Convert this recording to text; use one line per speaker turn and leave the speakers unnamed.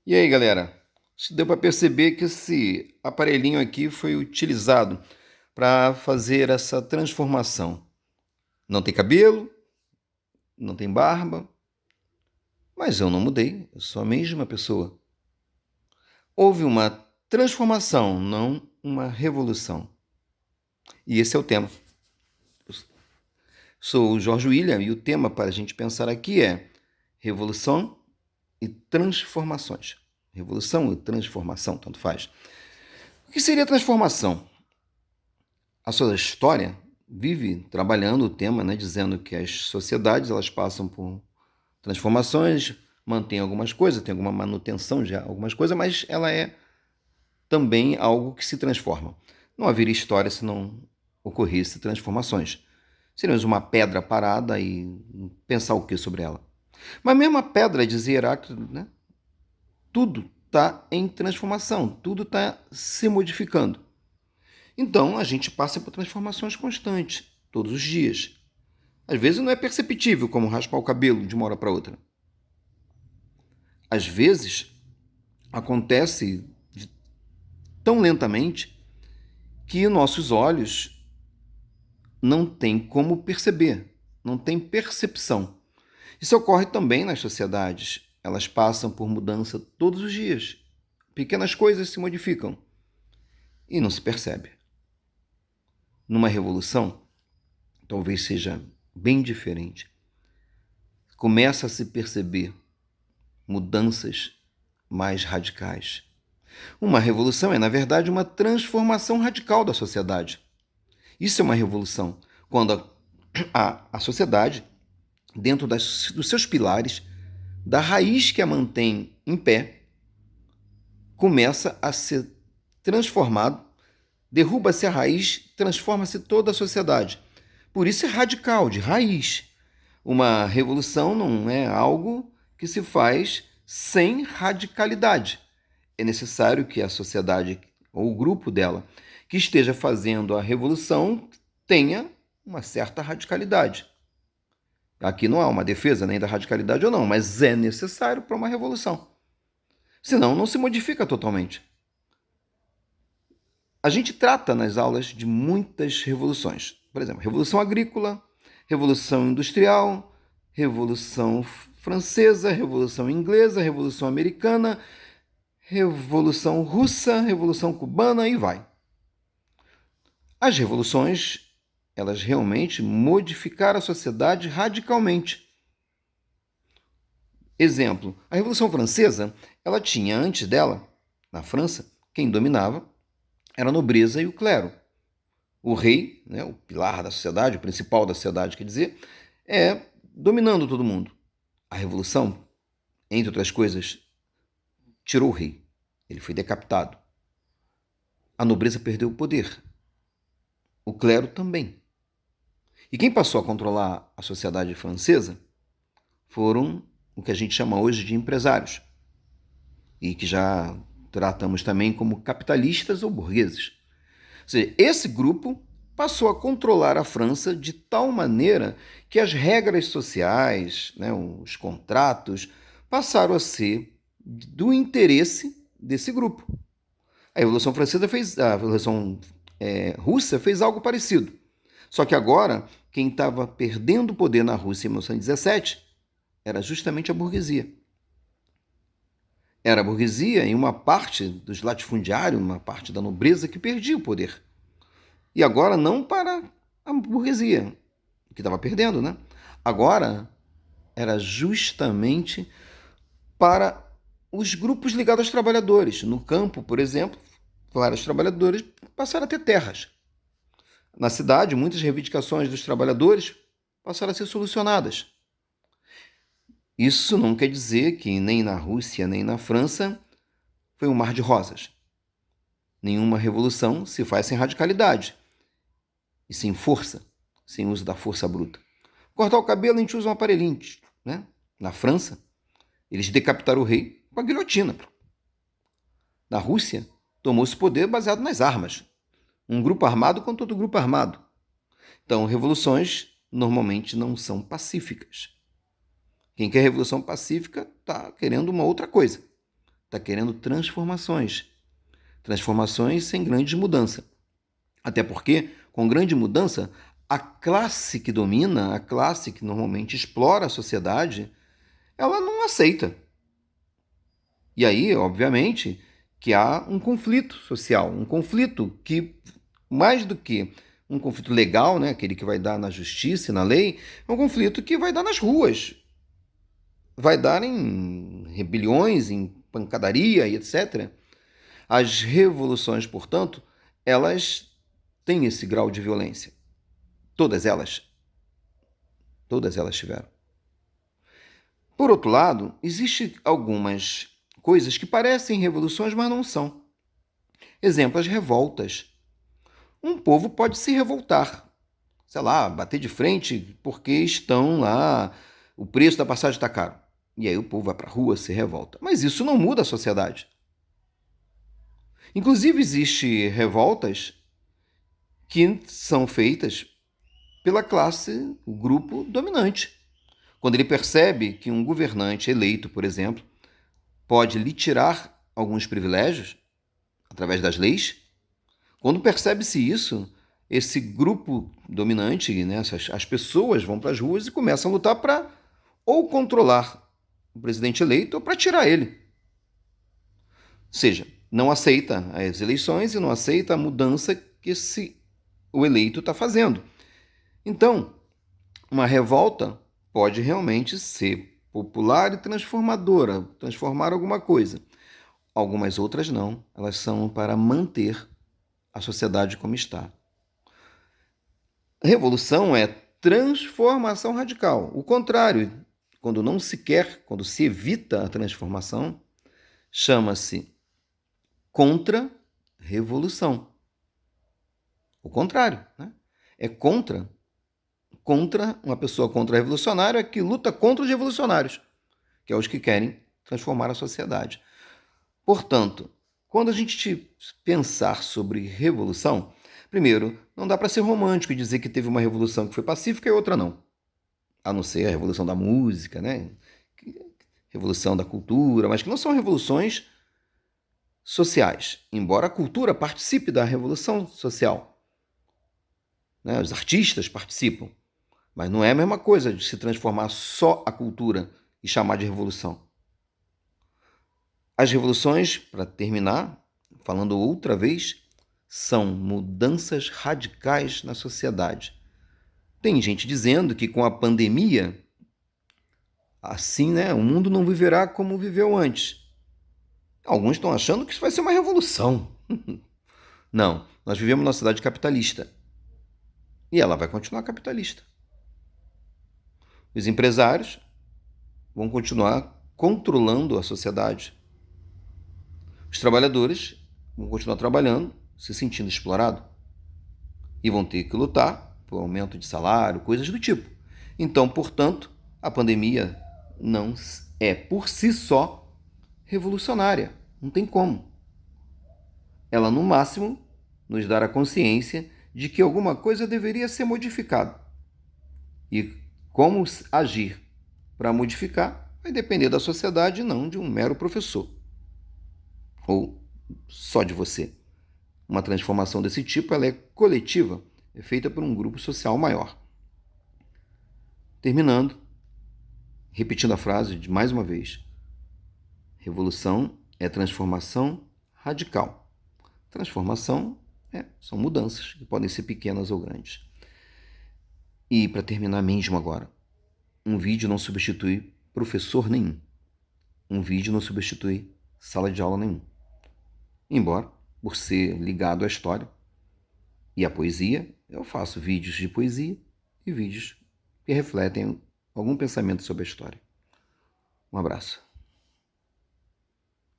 E aí, galera? Acho que deu para perceber que esse aparelhinho aqui foi utilizado para fazer essa transformação. Não tem cabelo, não tem barba, mas eu não mudei, eu sou a mesma pessoa. Houve uma transformação, não uma revolução. E esse é o tema. Sou o Jorge William e o tema para a gente pensar aqui é revolução e transformações. Revolução e transformação, tanto faz. O que seria transformação? A sua história vive trabalhando o tema, né, dizendo que as sociedades elas passam por transformações, mantém algumas coisas, tem alguma manutenção de algumas coisas, mas ela é também algo que se transforma. Não haveria história se não ocorresse transformações. Seríamos uma pedra parada e pensar o que sobre ela. Mas mesmo a pedra, dizia Heráclito, né, tudo está em transformação, tudo está se modificando. Então, a gente passa por transformações constantes, todos os dias. Às vezes não é perceptível como raspar o cabelo de uma hora para outra. Às vezes acontece tão lentamente que nossos olhos não têm como perceber, não têm percepção. Isso ocorre também nas sociedades. Elas passam por mudança todos os dias. Pequenas coisas se modificam e não se percebe. Numa revolução, talvez seja bem diferente. Começa a se perceber mudanças mais radicais. Uma revolução é, na verdade, uma transformação radical da sociedade. Isso é uma revolução, quando a sociedade, dentro dos seus pilares, da raiz que a mantém em pé, começa a ser transformado, derruba-se a raiz, transforma-se toda a sociedade. Por isso é radical, de raiz. Uma revolução não é algo que se faz sem radicalidade. É necessário que a sociedade ou o grupo dela que esteja fazendo a revolução tenha uma certa radicalidade. Aqui não há uma defesa nem da radicalidade ou não, mas é necessário para uma revolução. Senão não se modifica totalmente. A gente trata nas aulas de muitas revoluções. Por exemplo, Revolução Agrícola, Revolução Industrial, Revolução Francesa, Revolução Inglesa, Revolução Americana, Revolução Russa, Revolução Cubana e vai. As revoluções, elas realmente modificaram a sociedade radicalmente. Exemplo, a Revolução Francesa, ela tinha antes dela, na França, quem dominava era a nobreza e o clero. O rei, né, o pilar da sociedade, o principal da sociedade, quer dizer, é dominando todo mundo. A Revolução, entre outras coisas, tirou o rei. Ele foi decapitado. A nobreza perdeu o poder. O clero também. E quem passou a controlar a sociedade francesa foram o que a gente chama hoje de empresários, e que já tratamos também como capitalistas ou burgueses. Ou seja, esse grupo passou a controlar a França de tal maneira que as regras sociais, né, os contratos, passaram a ser do interesse desse grupo. A Revolução Francesa fez, a Revolução Russa fez algo parecido. Só que agora, quem estava perdendo o poder na Rússia em 1917 era justamente a burguesia. Era a burguesia e uma parte dos latifundiários, uma parte da nobreza que perdia o poder. E agora não para a burguesia, que estava perdendo, né? Agora era justamente para os grupos ligados aos trabalhadores. No campo, por exemplo, vários trabalhadores passaram a ter terras. Na cidade, muitas reivindicações dos trabalhadores passaram a ser solucionadas. Isso não quer dizer que nem na Rússia nem na França foi um mar de rosas. Nenhuma revolução se faz sem radicalidade e sem força, sem uso da força bruta. Cortar o cabelo, a gente usa um aparelhinho, né? Na França, eles decapitaram o rei com a guilhotina. Na Rússia, tomou-se poder baseado nas armas. Um grupo armado contra outro grupo armado. Então, revoluções normalmente não são pacíficas. Quem quer revolução pacífica está querendo uma outra coisa. está querendo transformações. Transformações sem grande mudança. Até porque, com grande mudança, a classe que domina, a classe que normalmente explora a sociedade, ela não aceita. E aí, obviamente, que há um conflito social, um conflito que, mais do que um conflito legal, né, aquele que vai dar na justiça e na lei, é um conflito que vai dar nas ruas, vai dar em rebeliões, em pancadaria e etc. As revoluções, portanto, elas têm esse grau de violência. Todas elas tiveram. Por outro lado, existem algumas coisas que parecem revoluções, mas não são. Exemplo, as revoltas. Um povo pode se revoltar, sei lá, bater de frente porque estão lá, o preço da passagem está caro. E aí o povo vai para a rua, se revolta. Mas isso não muda a sociedade. Inclusive, existem revoltas que são feitas pela classe, o grupo dominante. Quando ele percebe que um governante eleito, por exemplo, pode lhe tirar alguns privilégios através das leis, quando percebe-se isso, esse grupo dominante, né, as pessoas vão para as ruas e começam a lutar para ou controlar o presidente eleito ou para tirar ele. Ou seja, não aceita as eleições e não aceita a mudança que o eleito está fazendo. Então, uma revolta pode realmente ser popular e transformadora, transformar alguma coisa. Algumas outras não, elas são para manter a sociedade como está. Revolução é transformação radical. O contrário, quando não se quer, quando se evita a transformação, chama-se contra-revolução. O contrário, né? É contra uma pessoa contra-revolucionária que luta contra os revolucionários, que é os que querem transformar a sociedade. Portanto, quando a gente pensar sobre revolução, primeiro, não dá para ser romântico e dizer que teve uma revolução que foi pacífica e outra não. A não ser a revolução da música, né? Revolução da cultura, mas que não são revoluções sociais, embora a cultura participe da revolução social. Né? Os artistas participam, mas não é a mesma coisa de se transformar só a cultura e chamar de revolução. As revoluções, para terminar, falando outra vez, são mudanças radicais na sociedade. Tem gente dizendo que com a pandemia, assim, né, o mundo não viverá como viveu antes. Alguns estão achando que isso vai ser uma revolução. Não, nós vivemos numa sociedade capitalista. E ela vai continuar capitalista. Os empresários vão continuar controlando a sociedade. Os trabalhadores vão continuar trabalhando, se sentindo explorados. E vão ter que lutar por aumento de salário, coisas do tipo. Então, portanto, a pandemia não é por si só revolucionária. Não tem como. Ela, no máximo, nos dará consciência de que alguma coisa deveria ser modificada. E como agir para modificar vai depender da sociedade e não de um mero professor. Ou só de você. Uma transformação desse tipo ela é coletiva, é feita por um grupo social maior. Terminando, repetindo a frase de mais uma vez. Revolução é transformação radical. Transformação são mudanças que podem ser pequenas ou grandes. E para terminar mesmo agora, um vídeo não substitui professor nenhum. Um vídeo não substitui sala de aula nenhum. Embora, por ser ligado à história e à poesia, eu faço vídeos de poesia e vídeos que refletem algum pensamento sobre a história. Um abraço.